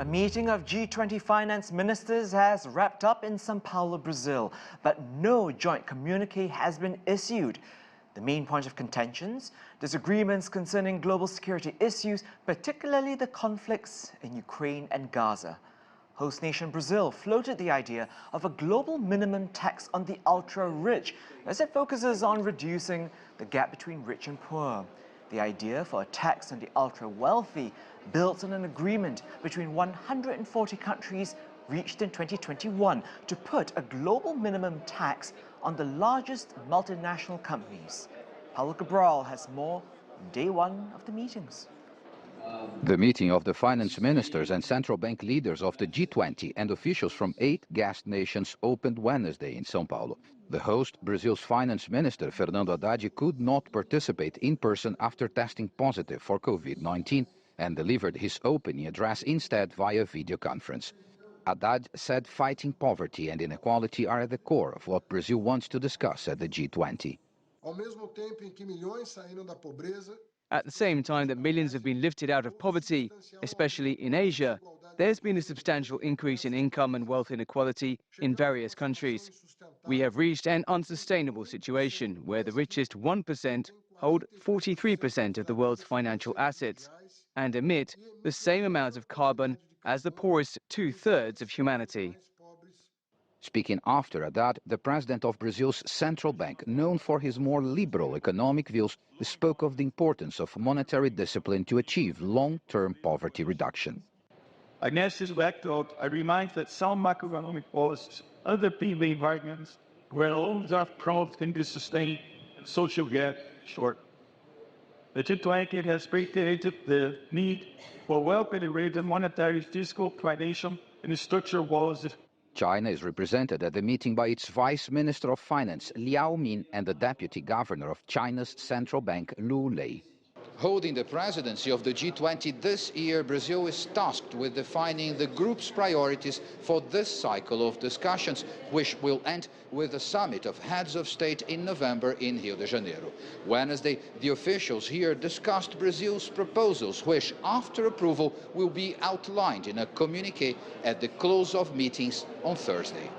A meeting of G20 Finance ministers has wrapped up in São Paulo, Brazil, but no joint communique has been issued. The main point of contentions, disagreements concerning global security issues, particularly the conflicts in Ukraine and Gaza. Host nation Brazil floated the idea of a global minimum tax on the ultra-rich as it focuses on reducing the gap between rich and poor. The idea for a tax on the ultra-wealthy built on an agreement between 140 countries reached in 2021 to put a global minimum tax on the largest multinational companies. Paulo Cabral has more on day one of the meetings. The meeting of the finance ministers and central bank leaders of the G20 and officials from 8 guest nations opened Wednesday in São Paulo. The host, Brazil's finance minister Fernando Haddad, could not participate in person after testing positive for COVID-19 and delivered his opening address instead via video conference. Haddad said fighting poverty and inequality are at the core of what Brazil wants to discuss at the G20. At the same time that millions have been lifted out of poverty, especially in Asia, there's been a substantial increase in income and wealth inequality in various countries. We have reached an unsustainable situation where the richest 1% hold 43% of the world's financial assets and emit the same amount of carbon as the poorest 2/3 of humanity. Speaking after Haddad, the president of Brazil's central bank, known for his more liberal economic views, spoke of the importance of monetary discipline to achieve long-term poverty reduction. Against this backdrop, I remind that some macroeconomic policies underpin the environment where loans are prompting to sustain and social gap short. The G20 has reiterated the need for well-calibrated monetary, fiscal, financial, and structural policies. China is represented at the meeting by its Vice Minister of Finance, Liang and the Deputy Governor of China's Central Bank, Lu Lei. Holding the presidency of the G20 this year, Brazil is tasked with defining the group's priorities for this cycle of discussions, which will end with a summit of heads of state in November in Rio de Janeiro. Wednesday, the officials here discussed Brazil's proposals, which, after approval, will be outlined in a communique at the close of meetings on Thursday.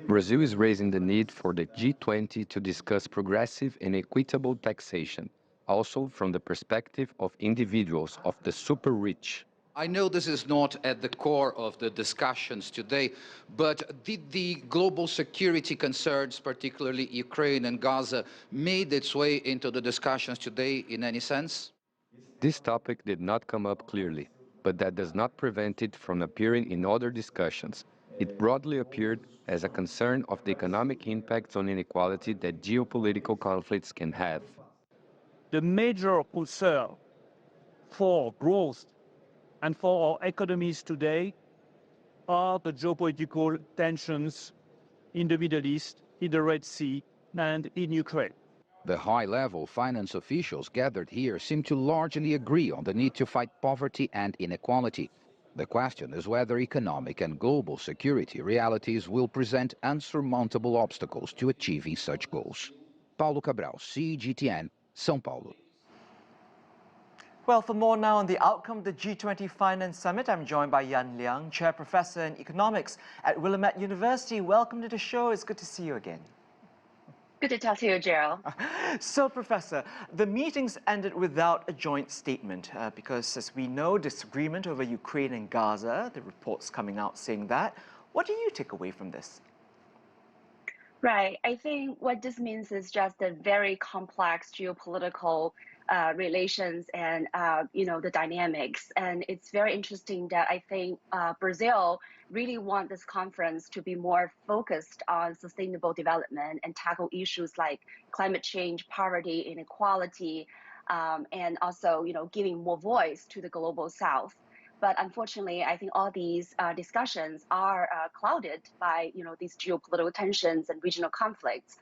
Brazil is raising the need for the G20 to discuss progressive and equitable taxation, also from the perspective of individuals of the super rich. I know this is not at the core of the discussions today, but did the global security concerns, particularly Ukraine and Gaza, made its way into the discussions today in any sense? This topic did not come up clearly, but that does not prevent it from appearing in other discussions. It broadly appeared as a concern of the economic impacts on inequality that geopolitical conflicts can have. The major concern for growth and for our economies today are the geopolitical tensions in the Middle East, in the Red Sea, and in Ukraine. The high-level finance officials gathered here seem to largely agree on the need to fight poverty and inequality. The question is whether economic and global security realities will present unsurmountable obstacles to achieving such goals. Paulo Cabral, CGTN, São Paulo. Well, for more now on the outcome of the G20 Finance Summit, I'm joined by Yan Liang, Chair Professor in Economics at Willamette University. Welcome to the show. It's good to see you again. Good to talk to you, Gerald. So, Professor, the meetings ended without a joint statement because, as we know, disagreement over Ukraine and Gaza, the reports coming out saying that. What do you take away from this? Right. I think what this means is just a very complex geopolitical relations and the dynamics. And it's very interesting that I think Brazil really want this conference to be more focused on sustainable development and tackle issues like climate change, poverty, inequality, and also giving more voice to the global South. But unfortunately, I think all these discussions are clouded by these geopolitical tensions and regional conflicts.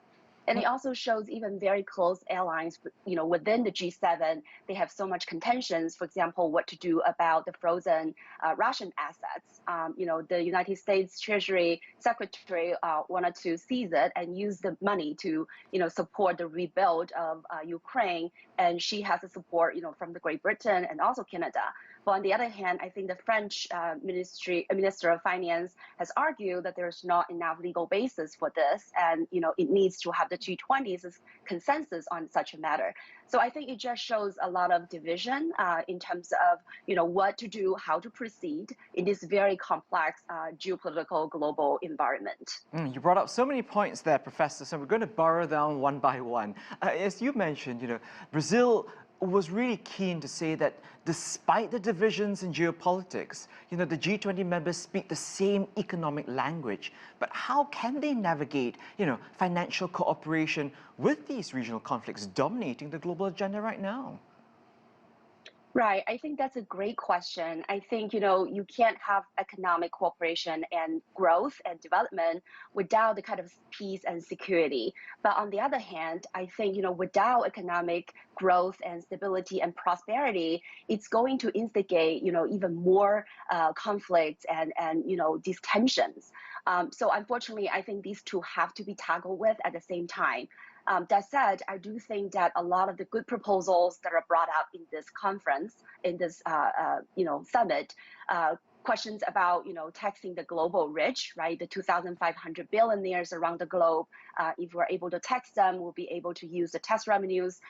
And it also shows even very close allies, within the G7, they have so much contentions, for example, what to do about the frozen Russian assets. The United States Treasury Secretary wanted to seize it and use the money to, support the rebuild of Ukraine. And she has the support, from the Great Britain and also Canada. But on the other hand, I think the French Minister of Finance has argued that there's not enough legal basis for this, and it needs to have the G20's consensus on such a matter. So I think it just shows a lot of division in terms of what to do, how to proceed in this very complex geopolitical global environment. You brought up so many points there, Professor, so we're going to borrow them one by one. As you mentioned, Brazil was really keen to say that despite the divisions in geopolitics, the G20 members speak the same economic language. But how can they navigate, financial cooperation with these regional conflicts dominating the global agenda right now? Right. I think that's a great question. I think, you can't have economic cooperation and growth and development without the kind of peace and security. But on the other hand, I think, without economic growth and stability and prosperity, it's going to instigate, even more conflicts and these tensions. So unfortunately, I think these two have to be tackled with at the same time. That said, I do think that a lot of the good proposals that are brought up in this conference, in this summit, questions about taxing the global rich, right? The 2,500 billionaires around the globe. If we're able to tax them, we'll be able to use the tax revenues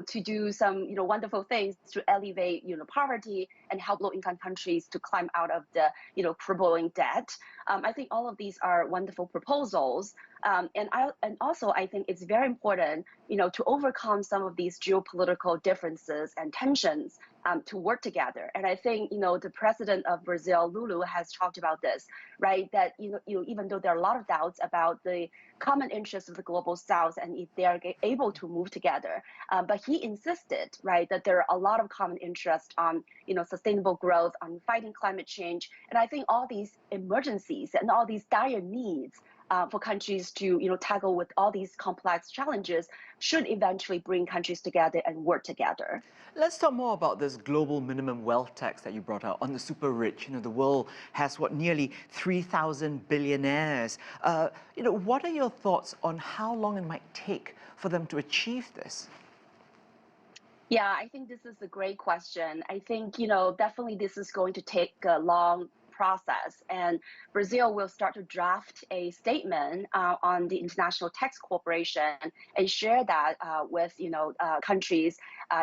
to do some wonderful things to elevate poverty and help low-income countries to climb out of the crippling debt. I think all of these are wonderful proposals. And also I think it's very important to overcome some of these geopolitical differences and tensions to work together. And I think the president of Brazil, Lula, has talked about this, right? That even though there are a lot of doubts about the common interests of the global South and if they are able to move together, but he insisted, right, that there are a lot of common interests on sustainable growth, on fighting climate change, and I think all these emergencies and all these dire needs for countries to tackle with all these complex challenges should eventually bring countries together and work together. Let's talk more about this global minimum wealth tax that you brought out on the super rich. The world has nearly 3,000 billionaires. What are your thoughts on how long it might take for them to achieve this? Yeah, I think this is a great question. I think, definitely this is going to take a long process, and Brazil will start to draft a statement on the International Tax Corporation and share that with countries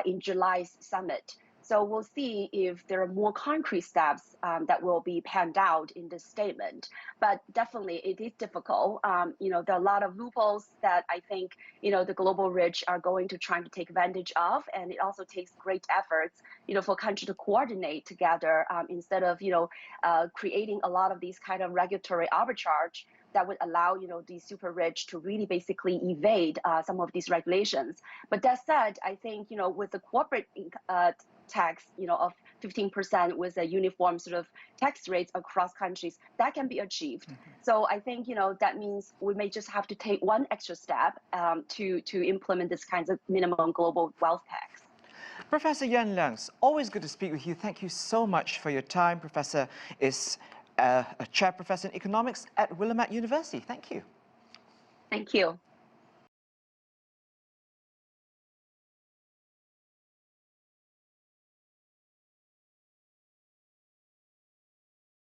in July's summit. So we'll see if there are more concrete steps that will be panned out in this statement. But definitely it is difficult. There are a lot of loopholes that I think, the global rich are going to try to take advantage of. And it also takes great efforts, for countries to coordinate together instead of, creating a lot of these kind of regulatory arbitrage that would allow, the super rich to really basically evade some of these regulations. But that said, I think, with the corporate tax, of 15% with a uniform sort of tax rates across countries, that can be achieved. So I think, that means we may just have to take one extra step to implement this kinds of minimum global wealth tax. Professor Yan Liang, it's always good to speak with you. Thank you so much for your time. Professor is a chair professor in economics at Willamette University. Thank you. Thank you.